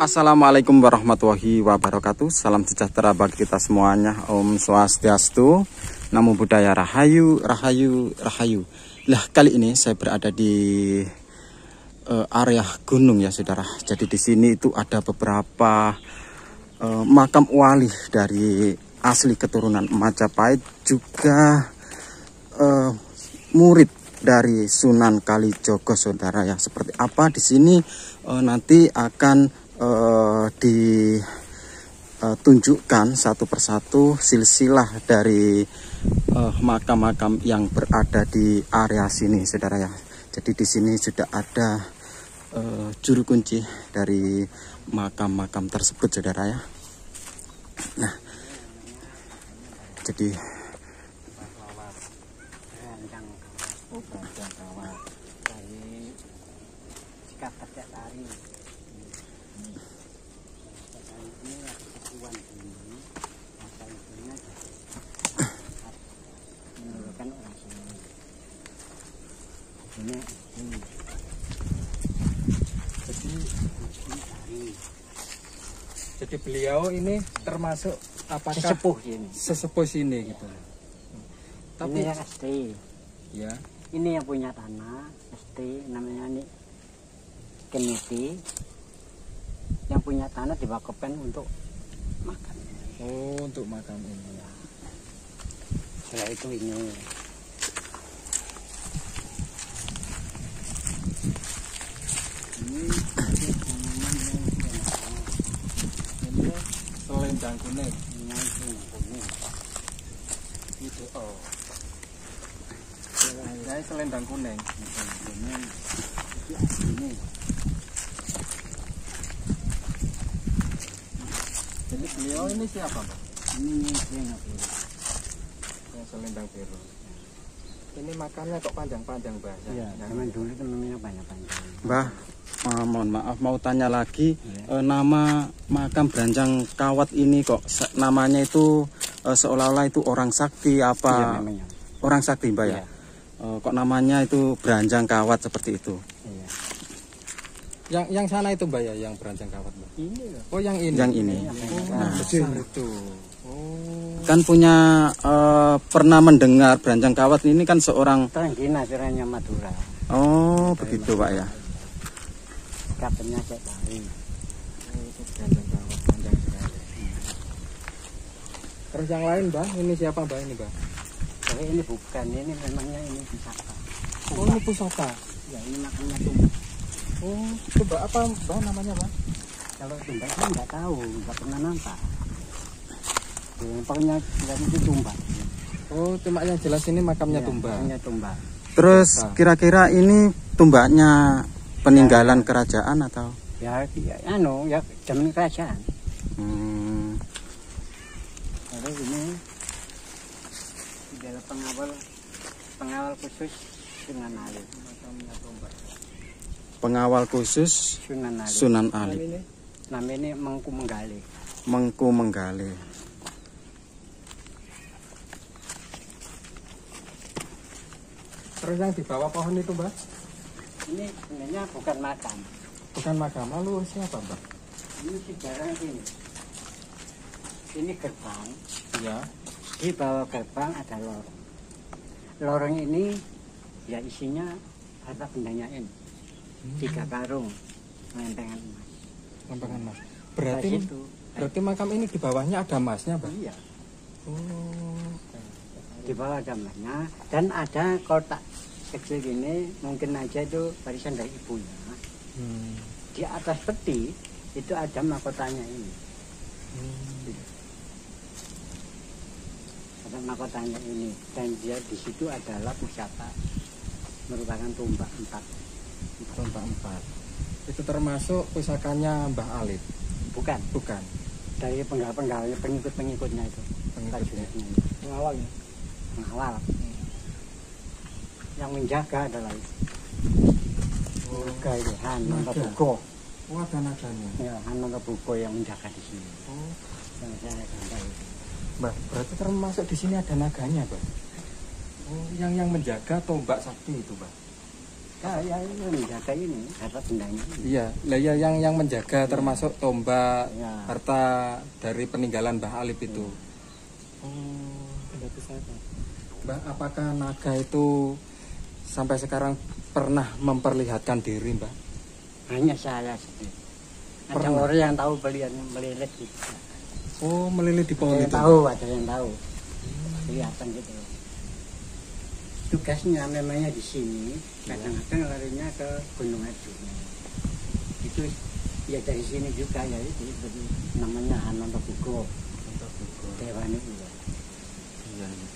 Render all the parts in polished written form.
Assalamualaikum warahmatullahi wabarakatuh. Salam sejahtera bagi kita semuanya. Om Swastiastu. Namo Buddhaya, Rahayu, Rahayu, Rahayu. Lah, kali ini saya berada di area gunung ya saudara. Jadi di sini itu ada beberapa makam wali dari asli keturunan Majapahit, juga murid dari Sunan Kalijogo saudara ya. Seperti apa di sini nanti akan ditunjukkan satu persatu silsilah dari makam-makam yang berada di area sini saudara ya. Jadi di sini sudah ada juru kunci dari makam-makam tersebut saudara ya. Nah, jadi jadi beliau ini termasuk apakah sesepuh sini gitu. Tapi ini yang asli ya, ini yang punya tanah asli, namanya ini Keniti, yang punya tanah diwakafkan untuk makan. oh untuk makam ini. Setelah itu ini Selendang kuning itu oh ya, selendang kuning ini jadi beliau ini siapa Pak? ini yang Yang selendang biru. Ini makamnya kok panjang-panjang Mbah? ya, zaman dulu itu namanya panjang-panjang. Mbah, mohon maaf mau tanya lagi, nama makam Branjang Kawat ini kok namanya itu seolah-olah itu orang sakti apa? Iya, namanya. Orang sakti Mbah ya? Iya. Kok namanya itu Branjang Kawat seperti itu? Iya. Yang sana itu Mbah ya, yang Branjang Kawat Mbah? Ini loh. Oh yang ini? Yang ini. Nah, besar itu. Oh. Kan punya pernah mendengar Branjang Kawat ini kan seorang. Orang dinasiranya Madura. Oh begitu Pak ya. Katanya saya lari. Oh, itu Branjang Kawat panjang sekali. Terus yang lain Mbah, ini siapa Mbah ini Mbah? Tapi ini bukan, ini memangnya ini pusaka. Oh ini pusaka. Ya ini makamnya tumbak. Oh coba apa Mbah namanya Mbah? Kalau tumbak saya nggak tahu, nggak pernah nampak. Pokoknya itu tumbak. Oh cuma yang jelas ini makamnya Ya, Tumbak. makamnya tumbak. Terus kira-kira ini tumbaknya peninggalan kerajaan atau? Ya, ya zaman kerajaan. Lalu ini adalah pengawal khusus Sunan Alit. Makamnya tumbak. Pengawal khusus Sunan Alit. Sunan Alit. Namanya Mengku Menggali. Mengku Menggali. Terus yang di bawah pohon itu Mbah? Ini sebenarnya bukan makam. Bukan makam, lalu siapa Mbah? Ini sejarah ini. Ini gerbang. Ya. Di bawah gerbang ada lorong. Lorong ini ya isinya harta bendanya ini. 3 karung lempengan emas. Lempengan emas. Itu. Berarti makam ini di bawahnya ada emasnya Mbah? Iya. Oh. Di bawah ada emasnya dan ada kotak kecil gini, mungkin aja itu warisan dari ibunya. Di atas peti itu ada mahkotanya ini. Ada mahkotanya ini dan dia di situ adalah pusaka, merupakan tumbak 4. Tumbak 4. Itu termasuk pusakanya Mbah Alit? Bukan. Bukan. Dari penggal-penggalnya, pengikut-pengikutnya itu. Pengikutnya. Pengawalnya. Pengawal. Yang menjaga adalah itu. Naga itu, Hanontobugo. Oh ada naganya. Ya, Hanontobugo yang menjaga di sini. Oh. Yang saya gambar itu. Mbah, berarti termasuk di sini ada naganya Mbah? Oh, yang menjaga tombak sakti itu Mbah? Ya itu menjaga ini harta bendanya. Iya, lah ya yang menjaga termasuk tombak, Ya. harta dari peninggalan Mbah Alip itu. Mbah, apakah naga itu sampai sekarang pernah memperlihatkan diri, Mbah? Hanya saya sendiri. Ada Pernah? orang yang tahu melilit gitu. Oh, melilit di pohon Ada yang itu. tahu, ada yang tahu. Kelihatan gitu. Tugasnya memangnya di sini, kadang-kadang larinya ke Gunung Aduh. Itu ya dari sini juga ya itu namanya Anantabugo. Dewan itu. Iya, iya.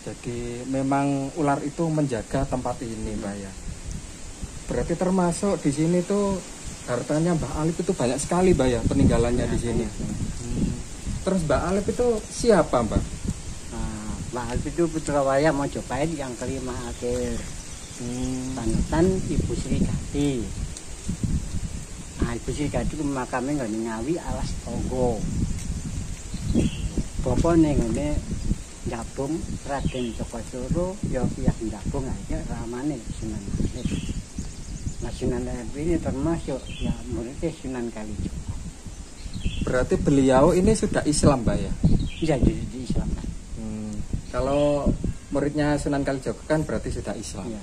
Jadi memang ular itu menjaga tempat ini, Mbah ya. Berarti termasuk di sini tuh hartanya Mbah Alip itu banyak sekali, Mbah ya, peninggalannya di sini. Terus Mbah Alip itu siapa, Mbah? Nah, Mbak Alip itu putra wayang Mojopahit yang kelima akhir. Panutan Ibu Sri Gati. Nah, Ibu Sri Gati itu makamnya nggak Ngawi alas Tonggo. Bapak nengone Jabung Raden Jokosoro ya piyah Jabung aja ramane Sunan Alip. Nah, Sunan Alip ini termasuk ya muridnya Sunan Kalijogo. Berarti beliau ini sudah Islam, Mbah ya? Iya jadi di Islam. Kalau muridnya Sunan Kalijogo kan berarti sudah Islam. Ya.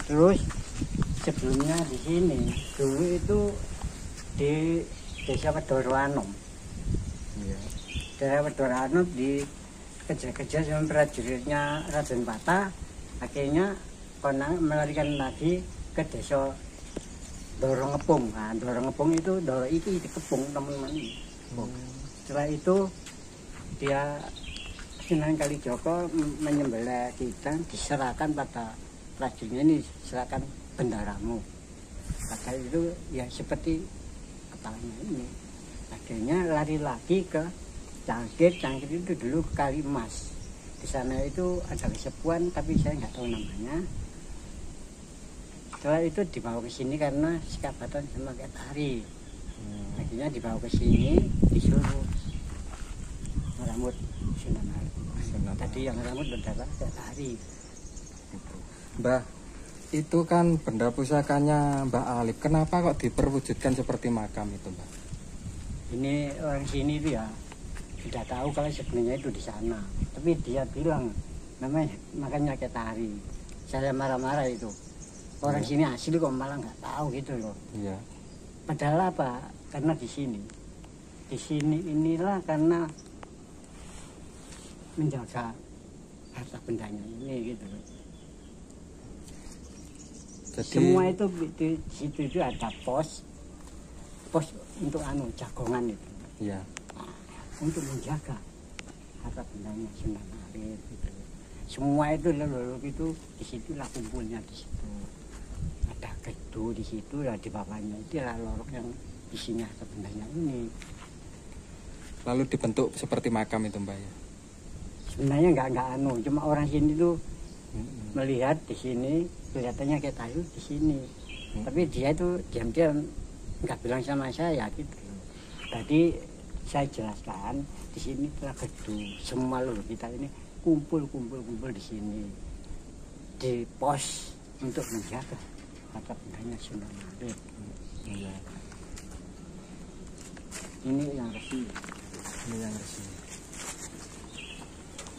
Terus sebelumnya di sini dulu itu di Desa Wedoro Anom. Iya. Desa Wedoro Anom dikejar-kejar sama prajuritnya Raden Patah. Akhirnya Konang melarikan lagi ke Desa Doro Ngepung. Nah, Doro Ngepung itu Doro itu dikepung teman-teman. Setelah itu dia Sunan Kalijogo menyembelih kita, diserahkan pada prajuritnya ini, diserahkan bendaramu. Pada itu ya seperti kepalanya ini. Akhirnya lari lagi ke Cangkir. Cangkir itu dulu Kali Emas. Di sana itu ada kesepuan tapi saya nggak tahu namanya. Setelah itu dibawa ke sini karena sekabatan sama kayak tari. Akhirnya dibawa ke sini disuruh merambut Sunan Alip. Tadi yang rambut berdarah kayak tari. Mbah, itu kan benda pusakanya Mbah Alip. Kenapa kok diperwujudkan seperti makam itu, Mbah? Ini orang sini itu ya sudah tahu kalau sebenarnya itu di sana. Tapi dia bilang namanya makanya kayak tari. Saya marah-marah itu. Orang sini asli kok malah nggak tahu gitu loh. Iya. Padahal apa? Karena di sini. Di sini inilah karena menjaga harta bendanya ini gitu. Jadi Semua itu di situ itu ada pos untuk jagongan itu. iya. Untuk menjaga harta bendanya Sunan Alip gitu. Semua itu leluruk itu di situlah kumpulnya di situ. Ada gedu di situ lah di bawahnya itu lah lorok yang isinya harta bendanya ini. Lalu dibentuk seperti makam itu, Mbah ya. Sebenarnya nggak cuma orang sini tuh melihat di sini kelihatannya kayak tayu di sini. Tapi dia itu diam-diam nggak bilang sama saya gitu. Tadi saya jelaskan di sini telah gedu semua loh kita ini kumpul di sini di pos untuk menjaga harta bendanya Sunan Alip. Iya. Ini yang resmi. Ini yang resmi.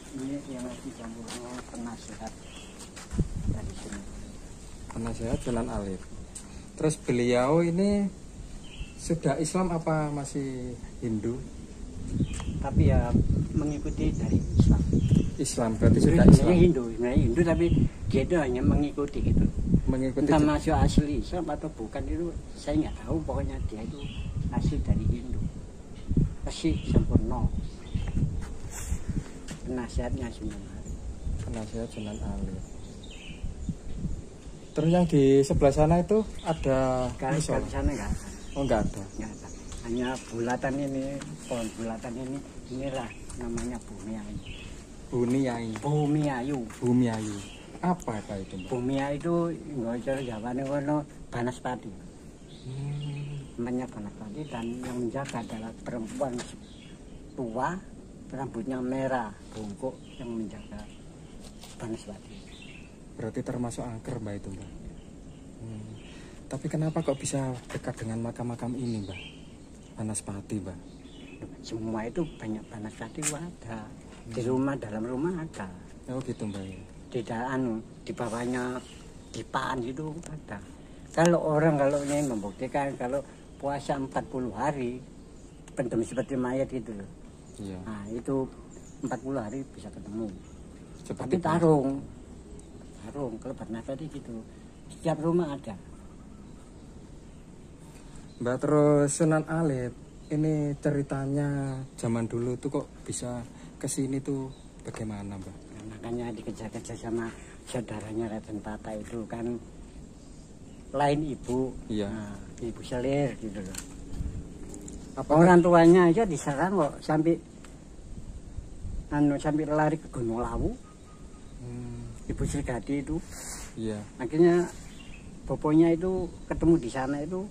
Ini yang resmi campur penasihat dari sini. Penasehat Sunan Alip. Terus beliau ini sudah Islam apa masih Hindu? Tapi ya mengikuti dari Islam. Islam berarti sudah Sebenarnya Islam. Sebenarnya Hindu tapi dia itu hanya mengikuti gitu. Mengikuti Entah masuk asli Islam atau bukan itu saya nggak tahu. Pokoknya dia itu asli dari Hindu. Pasti sempurna. Penasihatnya Sunan Alip. penasehat Sunan Alip. Terus yang di sebelah sana itu ada Kalau musola? di sana nggak ada. Oh, enggak ada. Nggak ada. Hanya bulatan ini, pohon bulatan ini, inilah namanya Bumi Ayu. Bumi Ayu. Bumi Ayu. Bumi Ayu. Apa itu, Mbak? Bumi Ayu itu ngocor Jawane kono Banaspati. Namanya Banaspati dan yang menjaga adalah perempuan tua, rambutnya merah, bungkuk yang menjaga Banaspati. Berarti termasuk angker Mbak itu Mbak. Tapi kenapa kok bisa dekat dengan makam-makam ini Mbak? Banaspati Mbak. Semua itu banyak Banaspati ada. Di rumah, dalam rumah ada. Oh gitu Mbak ya. Di di bawahnya dipaan itu ada. Kalau orang ini membuktikan kalau puasa 40 hari pendem seperti mayat gitu loh. Iya. Nah, itu 40 hari bisa ketemu. Seperti Tapi tarung kalau Banaspati gitu. Setiap rumah ada. Mbak, terus Sunan Alit ini ceritanya zaman dulu tuh kok bisa kesini tuh bagaimana Mbak? Nah, makanya dikejar-kejar sama saudaranya Raden Pata itu kan lain ibu, Iya. Nah, ibu selir gitu loh. Orang tuanya aja diserang kok sampai lari ke Gunung Lawu. Ibu Srigadi itu. Iya. Akhirnya boponya itu ketemu di sana itu,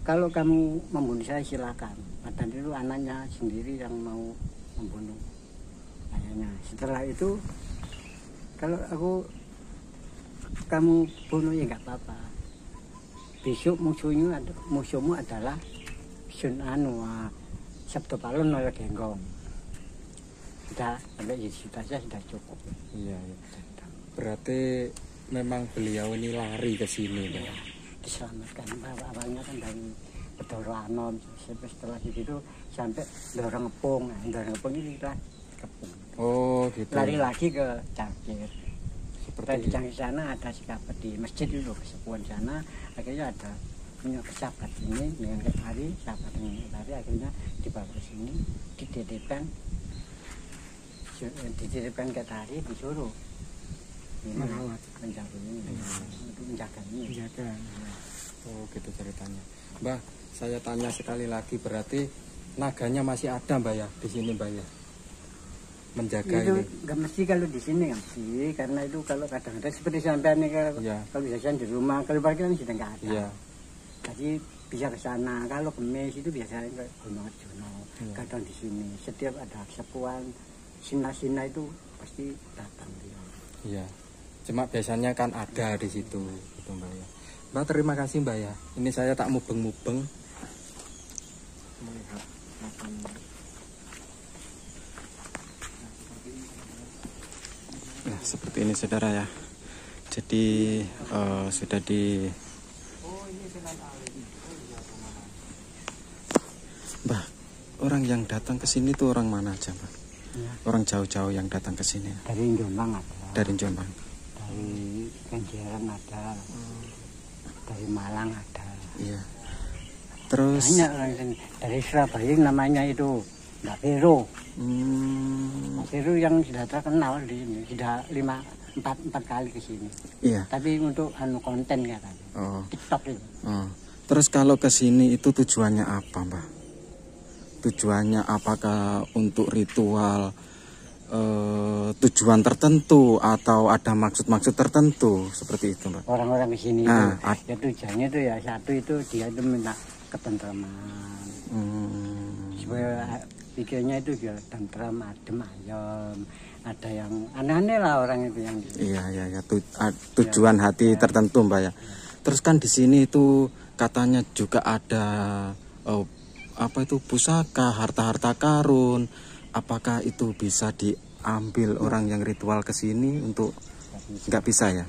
kalau kamu membunuh saya silakan. Padahal itu anaknya sendiri yang mau membunuh ayahnya. Setelah itu kalau kamu bunuh ya nggak apa-apa. Besok musuhmu adalah Sabtu Palon oleh Genggong. Sudah sampai di situ saja sudah cukup. Iya, iya. Berarti memang beliau ini lari ke sini Ya, diselamatkan. Awalnya kan dari Bedoro Anom, setelah itu sampai Dorong Ngepung. Nah, Dorong Ngepung ini lari Kepung. Oh gitu. Lari lagi ke Cangkir. Seperti Di Cangkir sana ada sekapat di masjid itu, kesepuan sana. Akhirnya ada punya sahabat ini dengan hari sahabat ini hari akhirnya dibawa ke sini, dititipkan ke tari disuruh ini menjaga ini, untuk menjaga ini. Oh gitu ceritanya. Mbak, saya tanya sekali lagi, berarti naganya masih ada Mbak ya di sini Mbak ya? Menjaga itu ini. nggak mesti kalau di sini nggak mesti, karena itu kalau kadang-kadang seperti sampai nih kalau biasanya di rumah, kalau parkir kan sudah nggak ada. Iya. Jadi bisa ke sana. Kalau kemis itu biasanya ke Gunung Arjuna. Kadang di sini setiap ada sepuan sina-sina itu pasti datang dia. Iya. Cuma biasanya kan ada di situ gitu Mbak ya. Mbak, terima kasih Mbak ya. Ini saya tak mubeng-mubeng melihat makam. Nah, seperti ini saudara ya. Jadi sudah di Mbak, orang yang datang ke sini tuh orang mana aja Mbak? Ya. Orang jauh-jauh yang datang ke sini. Dari Jombang ada. Dari Jombang. Dari Kenjeran ada. Dari Malang ada. Iya. Terus banyak orang sini. Dari Surabaya namanya itu Mbak Vero. Mbak Vero yang sudah terkenal di sini, sudah 4 kali ke sini. Iya. Tapi untuk konten katanya. Oh. TikTok itu. Oh. Terus kalau ke sini itu tujuannya apa, Mbak? Tujuannya apakah untuk ritual tujuan tertentu atau ada maksud-maksud tertentu seperti itu, Mbak? Orang-orang di sini Nah, itu, ya tujuannya itu ya satu itu dia itu minta ketentraman. Supaya pikirnya itu ya tentram, adem, ayem. Ada yang aneh-aneh lah orang itu yang di sini. Iya. Tujuan hati tertentu, Mbak ya. Terus kan di sini itu katanya juga ada apa itu pusaka, harta-harta karun. Apakah itu bisa diambil orang yang ritual ke sini untuk nggak bisa ya?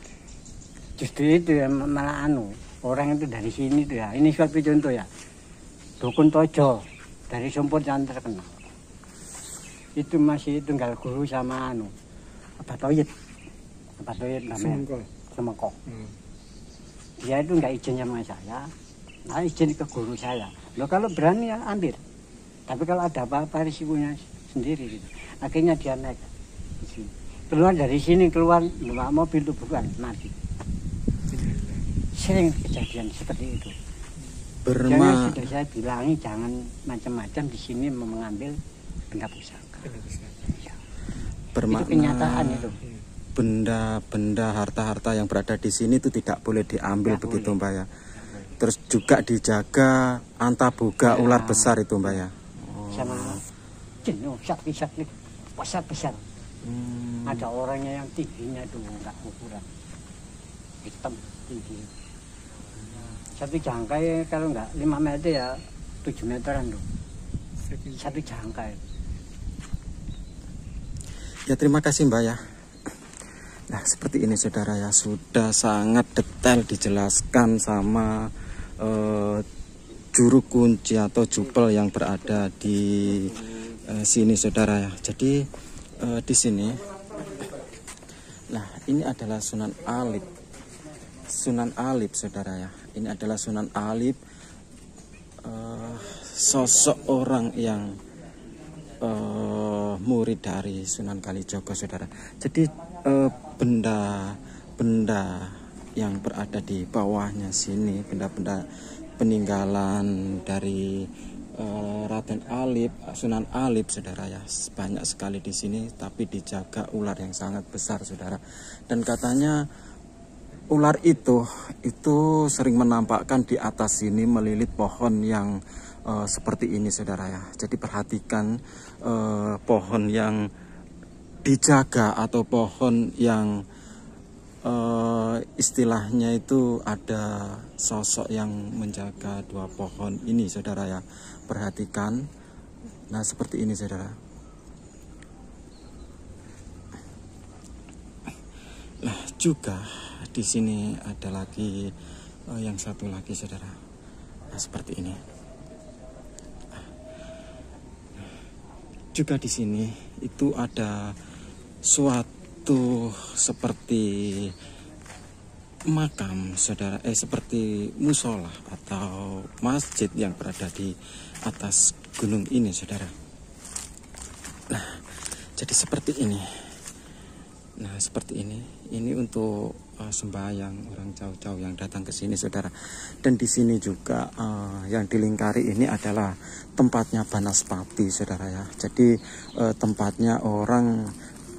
Justru itu ya malah orang itu dari sini tuh ya. Ini suatu contoh ya. Dukun Tojo dari Sumpur yang terkenal. Itu masih tunggal guru sama Abah Toyid namanya. Semengko. Dia itu nggak izin sama saya. Nah, izin ke guru saya. Loh kalau berani ya ambil. Tapi kalau ada apa-apa risikonya sendiri gitu. Akhirnya dia naik di sini. Keluar dari sini, keluar bawa mobil itu bukan mati. Sering kejadian seperti itu. Jangan sudah saya bilangi jangan macam-macam di sini mengambil benda pusaka. Ya. Bermakna itu kenyataan itu. Benda-benda harta-harta yang berada di sini itu tidak boleh diambil Tidak begitu boleh. Mbak ya. Terus juga dijaga antaboga Ya. ular besar itu Mbak ya. Sama jenuh sakit-sakit besar-besar. Ada orangnya yang tingginya itu enggak ukuran. hitam tinggi. Satu jangkai kalau nggak 5 meter ya 7 meteran loh. Satu jangkai. Ya terima kasih Mbak ya. Nah seperti ini saudara ya, sudah sangat detail dijelaskan sama juru kunci atau jupel yang berada di sini saudara ya. Jadi di sini, nah ini adalah Sunan Alip. Sunan Alip saudara ya. Ini adalah Sunan Alip, sosok orang yang murid dari Sunan Kalijogo saudara. Jadi benda-benda yang berada di bawahnya sini, benda-benda peninggalan dari Raden Alip, Sunan Alip saudara ya, banyak sekali di sini, tapi dijaga ular yang sangat besar saudara. Dan katanya ular itu sering menampakkan di atas sini melilit pohon yang seperti ini saudara ya. Jadi perhatikan pohon yang dijaga atau pohon yang istilahnya itu ada sosok yang menjaga dua pohon ini saudara ya. Perhatikan. Nah seperti ini saudara. Nah juga di sini ada lagi yang satu lagi saudara. Nah seperti ini. Juga di sini itu ada suatu seperti makam saudara, seperti musola atau masjid yang berada di atas gunung ini saudara. Nah jadi seperti ini. Nah seperti ini untuk sembahyang orang jauh-jauh yang datang ke sini saudara. Dan di sini juga yang dilingkari ini adalah tempatnya Banaspati saudara ya. Jadi tempatnya orang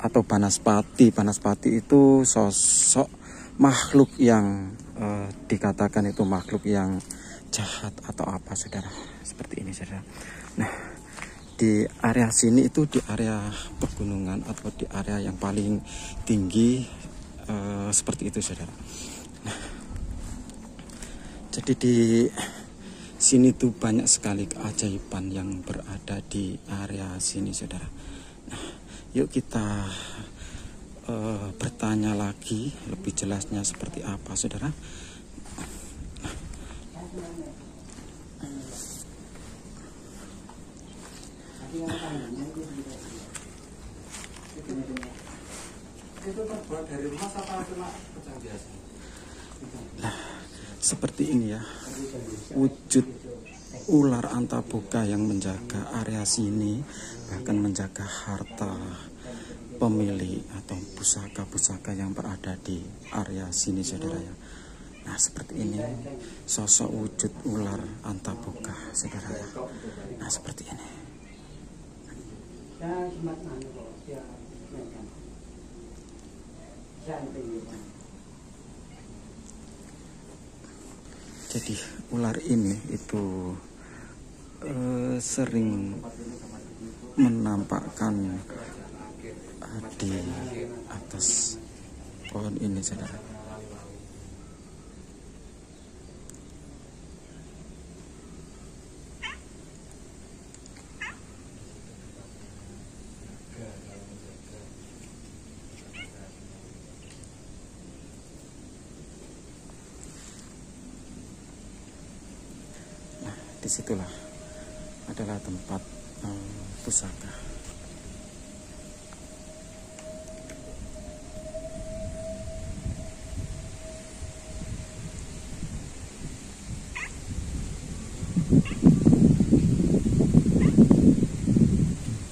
atau Banaspati itu sosok makhluk yang dikatakan itu makhluk yang jahat atau apa saudara. Seperti ini saudara. Nah di area sini itu di area pegunungan atau di area yang paling tinggi seperti itu saudara. Nah, jadi di sini tuh banyak sekali keajaiban yang berada di area sini saudara. Nah, yuk kita bertanya lagi lebih jelasnya seperti apa saudara. Itu terbuat dari emas apa cuma pecah biasa? Nah, seperti ini ya, wujud ular antaboga yang menjaga area sini, bahkan menjaga harta pemilik atau pusaka-pusaka yang berada di area sini saudara ya. Nah seperti ini sosok wujud ular antaboga saudara ya. Nah seperti ini. Jadi ular ini itu sering menampakkan di atas pohon ini saudara. Disitulah adalah tempat pusaka.